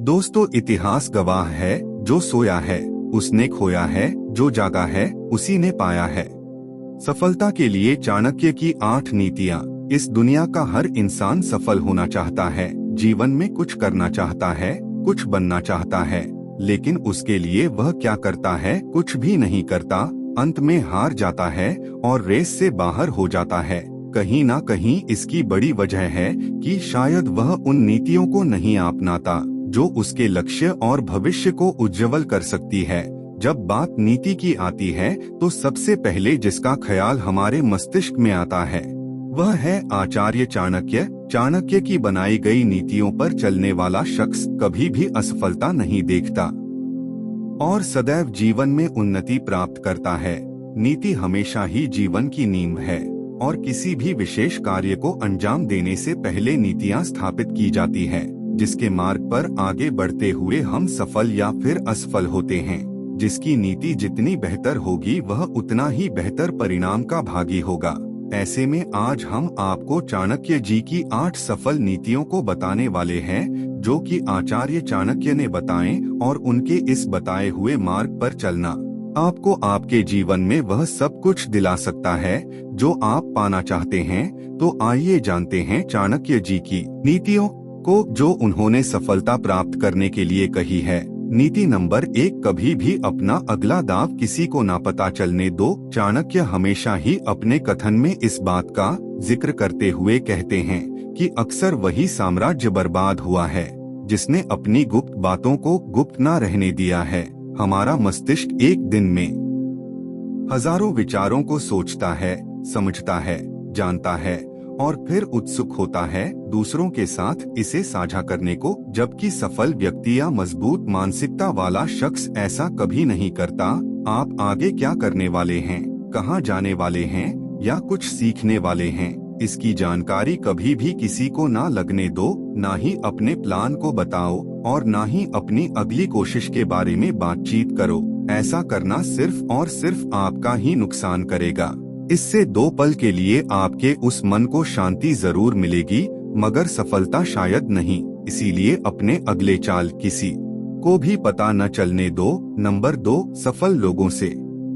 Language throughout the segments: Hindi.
दोस्तों, इतिहास गवाह है, जो सोया है उसने खोया है, जो जागा है उसी ने पाया है। सफलता के लिए चाणक्य की 8 नीतियाँ। इस दुनिया का हर इंसान सफल होना चाहता है, जीवन में कुछ करना चाहता है, कुछ बनना चाहता है, लेकिन उसके लिए वह क्या करता है? कुछ भी नहीं करता। अंत में हार जाता है और रेस से बाहर हो जाता है। कहीं ना कहीं इसकी बड़ी वजह है कि शायद वह उन नीतियों को नहीं अपनाता जो उसके लक्ष्य और भविष्य को उज्जवल कर सकती है। जब बात नीति की आती है तो सबसे पहले जिसका ख्याल हमारे मस्तिष्क में आता है वह है आचार्य चाणक्य। चाणक्य की बनाई गई नीतियों पर चलने वाला शख्स कभी भी असफलता नहीं देखता और सदैव जीवन में उन्नति प्राप्त करता है। नीति हमेशा ही जीवन की नींव है और किसी भी विशेष कार्य को अंजाम देने से पहले नीतियां स्थापित की जाती है, जिसके मार्ग पर आगे बढ़ते हुए हम सफल या फिर असफल होते हैं। जिसकी नीति जितनी बेहतर होगी वह उतना ही बेहतर परिणाम का भागी होगा। ऐसे में आज हम आपको चाणक्य जी की 8 सफल नीतियों को बताने वाले हैं, जो कि आचार्य चाणक्य ने बताएं, और उनके इस बताए हुए मार्ग पर चलना आपको आपके जीवन में वह सब कुछ दिला सकता है जो आप पाना चाहते हैं। तो आइए जानते हैं चाणक्य जी की नीतियों को जो उन्होंने सफलता प्राप्त करने के लिए कही है। नीति नंबर 1, कभी भी अपना अगला दांव किसी को ना पता चलने दो। चाणक्य हमेशा ही अपने कथन में इस बात का जिक्र करते हुए कहते हैं कि अक्सर वही साम्राज्य बर्बाद हुआ है जिसने अपनी गुप्त बातों को गुप्त ना रहने दिया है। हमारा मस्तिष्क एक दिन में हजारों विचारों को सोचता है, समझता है, जानता है और फिर उत्सुक होता है दूसरों के साथ इसे साझा करने को, जबकि सफल व्यक्ति या मजबूत मानसिकता वाला शख्स ऐसा कभी नहीं करता। आप आगे क्या करने वाले हैं, कहां जाने वाले हैं या कुछ सीखने वाले हैं, इसकी जानकारी कभी भी किसी को ना लगने दो। ना ही अपने प्लान को बताओ और ना ही अपनी अगली कोशिश के बारे में बातचीत करो। ऐसा करना सिर्फ और सिर्फ आपका ही नुकसान करेगा। इससे 2 पल के लिए आपके उस मन को शांति जरूर मिलेगी, मगर सफलता शायद नहीं। इसीलिए अपने अगले चाल किसी को भी पता न चलने दो। नंबर 2, सफल लोगों से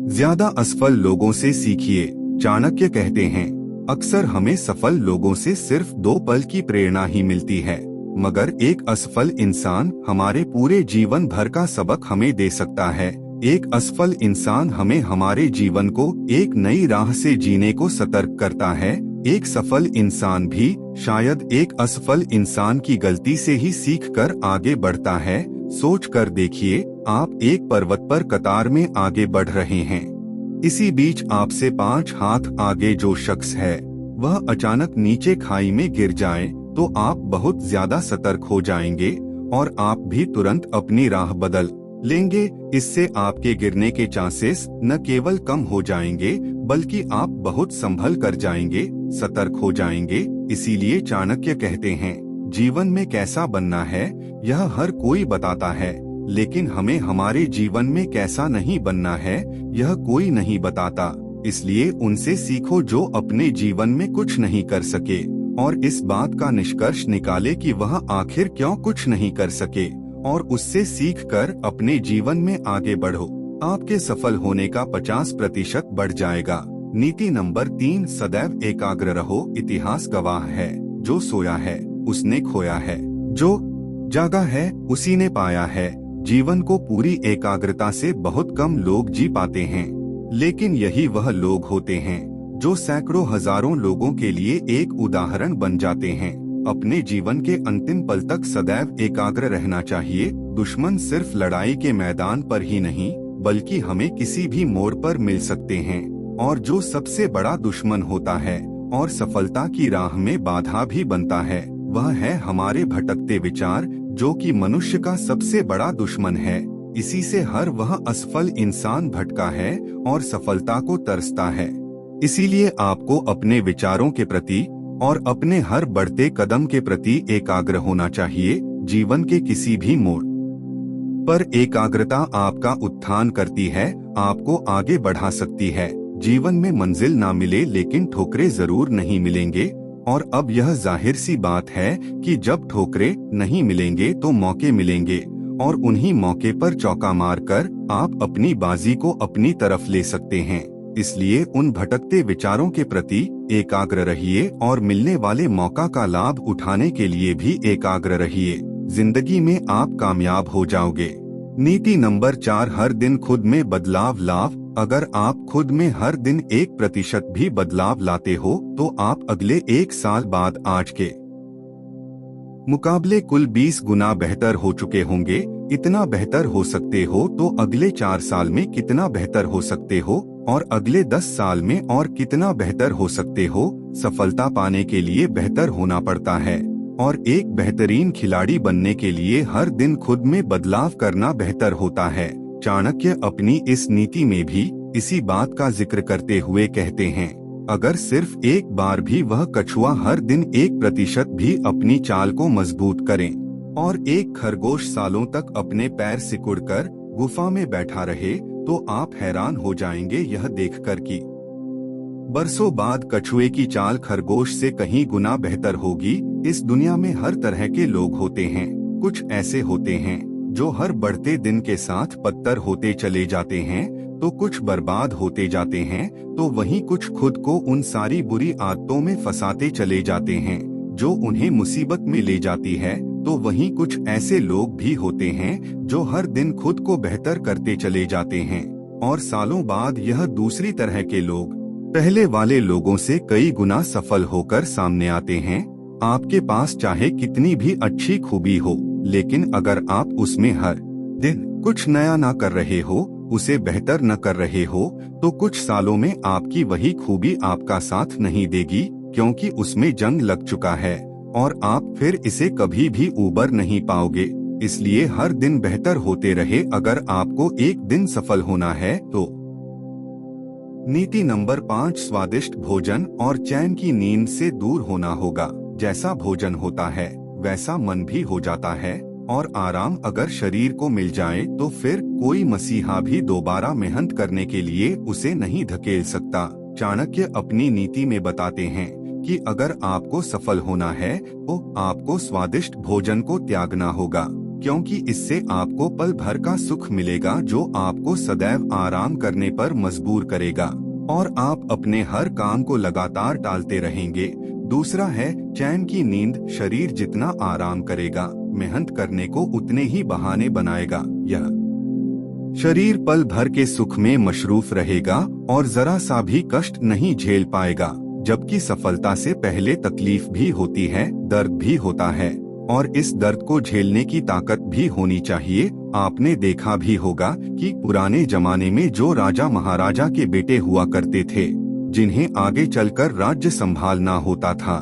ज्यादा असफल लोगों से सीखिए। चाणक्य कहते हैं, अक्सर हमें सफल लोगों से सिर्फ 2 पल की प्रेरणा ही मिलती है, मगर एक असफल इंसान हमारे पूरे जीवन भर का सबक हमें दे सकता है। एक असफल इंसान हमें हमारे जीवन को एक नई राह से जीने को सतर्क करता है। एक सफल इंसान भी शायद एक असफल इंसान की गलती से ही सीखकर आगे बढ़ता है। सोच कर देखिए, आप एक पर्वत पर कतार में आगे बढ़ रहे हैं। इसी बीच आपसे 5 हाथ आगे जो शख्स है वह अचानक नीचे खाई में गिर जाए तो आप बहुत ज्यादा सतर्क हो जाएंगे और आप भी तुरंत अपनी राह बदल लेंगे। इससे आपके गिरने के चांसेस न केवल कम हो जाएंगे बल्कि आप बहुत संभल कर जाएंगे, सतर्क हो जाएंगे। इसीलिए चाणक्य कहते हैं, जीवन में कैसा बनना है यह हर कोई बताता है, लेकिन हमें हमारे जीवन में कैसा नहीं बनना है यह कोई नहीं बताता। इसलिए उनसे सीखो जो अपने जीवन में कुछ नहीं कर सके और इस बात का निष्कर्ष निकाले कि वह आखिर क्यों कुछ नहीं कर सके और उससे सीखकर अपने जीवन में आगे बढ़ो। आपके सफल होने का 50% बढ़ जाएगा। नीति नंबर 3, सदैव एकाग्र रहो। इतिहास गवाह है, जो सोया है उसने खोया है, जो जागा है उसी ने पाया है। जीवन को पूरी एकाग्रता से बहुत कम लोग जी पाते हैं, लेकिन यही वह लोग होते हैं जो सैकड़ों हजारों लोगों के लिए एक उदाहरण बन जाते हैं। अपने जीवन के अंतिम पल तक सदैव एकाग्र रहना चाहिए। दुश्मन सिर्फ लड़ाई के मैदान पर ही नहीं बल्कि हमें किसी भी मोड़ पर मिल सकते हैं, और जो सबसे बड़ा दुश्मन होता है और सफलता की राह में बाधा भी बनता है वह है हमारे भटकते विचार, जो कि मनुष्य का सबसे बड़ा दुश्मन है। इसी से हर वह असफल इंसान भटका है और सफलता को तरसता है। इसीलिए आपको अपने विचारों के प्रति और अपने हर बढ़ते कदम के प्रति एकाग्र होना चाहिए। जीवन के किसी भी मोड़ पर एकाग्रता आपका उत्थान करती है, आपको आगे बढ़ा सकती है। जीवन में मंजिल ना मिले लेकिन ठोकरें जरूर नहीं मिलेंगे, और अब यह जाहिर सी बात है कि जब ठोकरें नहीं मिलेंगे तो मौके मिलेंगे, और उन्हीं मौके पर चौका मारकर आप अपनी बाजी को अपनी तरफ ले सकते हैं। इसलिए उन भटकते विचारों के प्रति एकाग्र रहिए और मिलने वाले मौका का लाभ उठाने के लिए भी एकाग्र रहिए। जिंदगी में आप कामयाब हो जाओगे। नीति नंबर 4, हर दिन खुद में बदलाव लाव। अगर आप खुद में हर दिन 1% भी बदलाव लाते हो तो आप अगले 1 साल बाद आज के मुकाबले कुल 20 गुना बेहतर हो चुके होंगे। इतना बेहतर हो सकते हो तो अगले 4 साल में कितना बेहतर हो सकते हो, और अगले 10 साल में और कितना बेहतर हो सकते हो। सफलता पाने के लिए बेहतर होना पड़ता है, और एक बेहतरीन खिलाड़ी बनने के लिए हर दिन खुद में बदलाव करना बेहतर होता है। चाणक्य अपनी इस नीति में भी इसी बात का जिक्र करते हुए कहते हैं, अगर सिर्फ एक बार भी वह कछुआ हर दिन 1% भी अपनी चाल को मजबूत करें और एक खरगोश सालों तक अपने पैर सिकुड़कर गुफा में बैठा रहे, तो आप हैरान हो जाएंगे यह देखकर कि बरसों बाद कछुए की चाल खरगोश से कहीं गुना बेहतर होगी। इस दुनिया में हर तरह के लोग होते हैं। कुछ ऐसे होते हैं जो हर बढ़ते दिन के साथ पत्थर होते चले जाते हैं, तो कुछ बर्बाद होते जाते हैं, तो वहीं कुछ खुद को उन सारी बुरी आदतों में फंसाते चले जाते हैं जो उन्हें मुसीबत में ले जाती है। तो वहीं कुछ ऐसे लोग भी होते हैं जो हर दिन खुद को बेहतर करते चले जाते हैं, और सालों बाद यह दूसरी तरह के लोग पहले वाले लोगों से कई गुना सफल होकर सामने आते हैं। आपके पास चाहे कितनी भी अच्छी खूबी हो, लेकिन अगर आप उसमें हर दिन कुछ नया ना कर रहे हो, उसे बेहतर न कर रहे हो, तो कुछ सालों में आपकी वही खूबी आपका साथ नहीं देगी, क्योंकि उसमें जंग लग चुका है और आप फिर इसे कभी भी उबर नहीं पाओगे। इसलिए हर दिन बेहतर होते रहे। अगर आपको एक दिन सफल होना है तो नीति नंबर 5, स्वादिष्ट भोजन और चैन की नींद से दूर होना होगा। जैसा भोजन होता है वैसा मन भी हो जाता है, और आराम अगर शरीर को मिल जाए तो फिर कोई मसीहा भी दोबारा मेहनत करने के लिए उसे नहीं धकेल सकता। चाणक्य अपनी नीति में बताते हैं कि अगर आपको सफल होना है तो आपको स्वादिष्ट भोजन को त्यागना होगा, क्योंकि इससे आपको पल भर का सुख मिलेगा जो आपको सदैव आराम करने पर मजबूर करेगा, और आप अपने हर काम को लगातार टालते रहेंगे। दूसरा है चैन की नींद। शरीर जितना आराम करेगा, मेहनत करने को उतने ही बहाने बनाएगा। यह शरीर पल भर के सुख में मशरूफ रहेगा और जरा सा भी कष्ट नहीं झेल पाएगा, जबकि सफलता से पहले तकलीफ भी होती है, दर्द भी होता है, और इस दर्द को झेलने की ताकत भी होनी चाहिए। आपने देखा भी होगा कि पुराने जमाने में जो राजा महाराजा के बेटे हुआ करते थे, जिन्हें आगे चलकर राज्य संभालना होता था,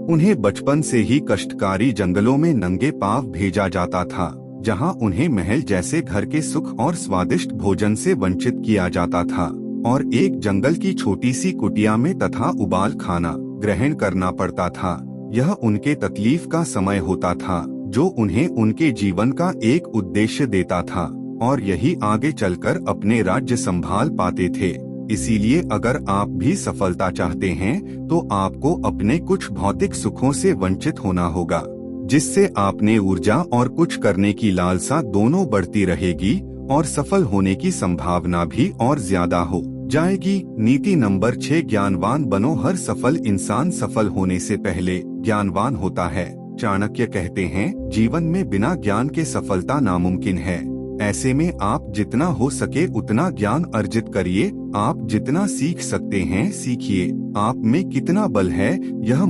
उन्हें बचपन से ही कष्टकारी जंगलों में नंगे पांव भेजा जाता था, जहां उन्हें महल जैसे घर के सुख और स्वादिष्ट भोजन से वंचित किया जाता था, और एक जंगल की छोटी सी कुटिया में तथा उबाल खाना ग्रहण करना पड़ता था। यह उनके तकलीफ का समय होता था, जो उन्हें उनके जीवन का एक उद्देश्य देता था, और यही आगे चलकर अपने राज्य संभाल पाते थे। इसीलिए अगर आप भी सफलता चाहते हैं तो आपको अपने कुछ भौतिक सुखों से वंचित होना होगा, जिससे आपने ऊर्जा और कुछ करने की लालसा दोनों बढ़ती रहेगी, और सफल होने की संभावना भी और ज्यादा हो जाएगी। नीति नंबर 6, ज्ञानवान बनो। हर सफल इंसान सफल होने से पहले ज्ञानवान होता है। चाणक्य कहते हैं, जीवन में बिना ज्ञान के सफलता नामुमकिन है। ऐसे में आप जितना हो सके उतना ज्ञान अर्जित करिए। आप जितना सीख सकते हैं सीखिए। आप में कितना बल है यह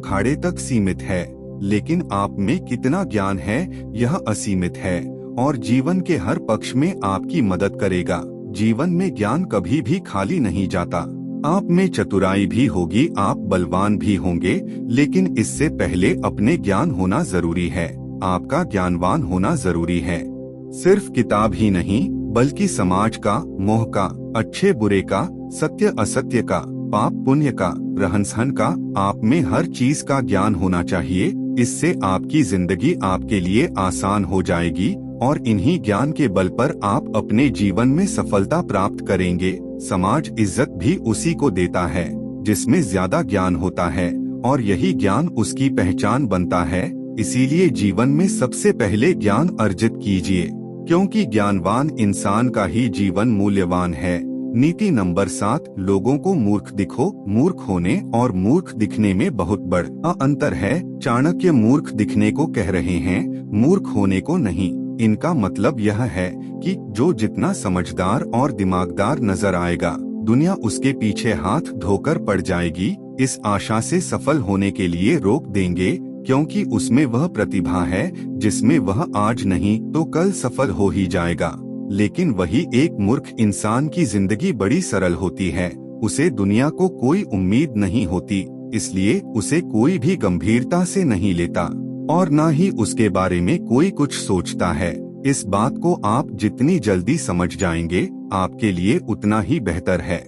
खाड़े तक सीमित है, लेकिन आप में कितना ज्ञान है यह असीमित है, और जीवन के हर पक्ष में आपकी मदद करेगा। जीवन में ज्ञान कभी भी खाली नहीं जाता। आप में चतुराई भी होगी, आप बलवान भी होंगे, लेकिन इससे पहले अपने ज्ञान होना जरूरी है। आपका ज्ञानवान होना जरूरी है। सिर्फ किताब ही नहीं, बल्कि समाज का, मोह का, अच्छे बुरे का, सत्य असत्य का, पाप पुण्य का, रहन सहन का, आप में हर चीज का ज्ञान होना चाहिए। इससे आपकी जिंदगी आपके लिए आसान हो जाएगी, और इन्हीं ज्ञान के बल पर आप अपने जीवन में सफलता प्राप्त करेंगे। समाज इज्जत भी उसी को देता है जिसमें ज्यादा ज्ञान होता है, और यही ज्ञान उसकी पहचान बनता है। इसीलिए जीवन में सबसे पहले ज्ञान अर्जित कीजिए, क्योंकि ज्ञानवान इंसान का ही जीवन मूल्यवान है। नीति नंबर 7, लोगों को मूर्ख दिखो। मूर्ख होने और मूर्ख दिखने में बहुत बड़ा अंतर है। चाणक्य मूर्ख दिखने को कह रहे हैं, मूर्ख होने को नहीं। इनका मतलब यह है कि जो जितना समझदार और दिमागदार नजर आएगा, दुनिया उसके पीछे हाथ धोकर पड़ जाएगी। इस आशा से सफल होने के लिए रोक देंगे, क्योंकि उसमें वह प्रतिभा है जिसमें वह आज नहीं तो कल सफल हो ही जाएगा। लेकिन वही एक मूर्ख इंसान की जिंदगी बड़ी सरल होती है। उसे दुनिया को कोई उम्मीद नहीं होती, इसलिए उसे कोई भी गंभीरता से नहीं लेता और न ही उसके बारे में कोई कुछ सोचता है। इस बात को आप जितनी जल्दी समझ जाएंगे, आपके लिए उतना ही बेहतर है।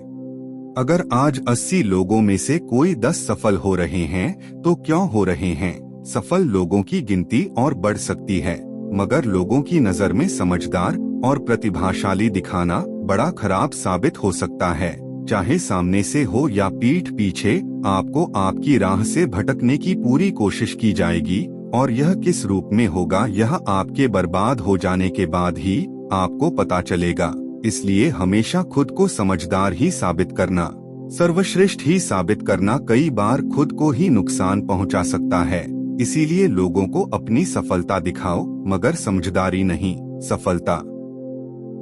अगर आज 80 लोगों में से कोई 10 सफल हो रहे हैं, तो क्यों हो रहे हैं? सफल लोगों की गिनती और बढ़ सकती है, मगर लोगों की नजर में समझदार और प्रतिभाशाली दिखाना बड़ा खराब साबित हो सकता है। चाहे सामने से हो या पीठ पीछे, आपको आपकी राह से भटकने की पूरी कोशिश की जाएगी, और यह किस रूप में होगा यह आपके बर्बाद हो जाने के बाद ही आपको पता चलेगा। इसलिए हमेशा खुद को समझदार ही साबित करना, सर्वश्रेष्ठ ही साबित करना कई बार खुद को ही नुकसान पहुंचा सकता है। इसीलिए लोगों को अपनी सफलता दिखाओ, मगर समझदारी नहीं। सफलता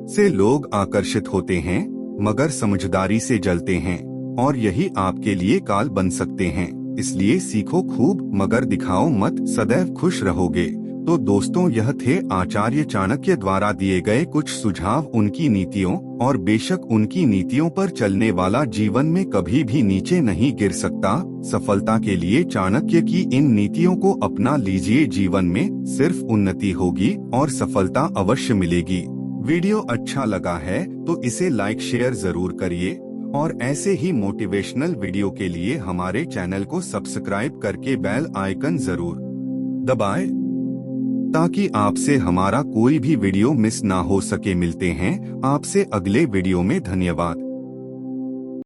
से लोग आकर्षित होते हैं, मगर समझदारी से जलते हैं, और यही आपके लिए काल बन सकते हैं। इसलिए सीखो खूब, मगर दिखाओ मत, सदैव खुश रहोगे। तो दोस्तों, यह थे आचार्य चाणक्य द्वारा दिए गए कुछ सुझाव उनकी नीतियों, और बेशक उनकी नीतियों पर चलने वाला जीवन में कभी भी नीचे नहीं गिर सकता। सफलता के लिए चाणक्य की इन नीतियों को अपना लीजिए, जीवन में सिर्फ उन्नति होगी और सफलता अवश्य मिलेगी। वीडियो अच्छा लगा है तो इसे लाइक शेयर जरूर करिए, और ऐसे ही मोटिवेशनल वीडियो के लिए हमारे चैनल को सब्सक्राइब करके बेल आइकन जरूर दबाएं, ताकि आपसे हमारा कोई भी वीडियो मिस ना हो सके। मिलते हैं आपसे अगले वीडियो में। धन्यवाद।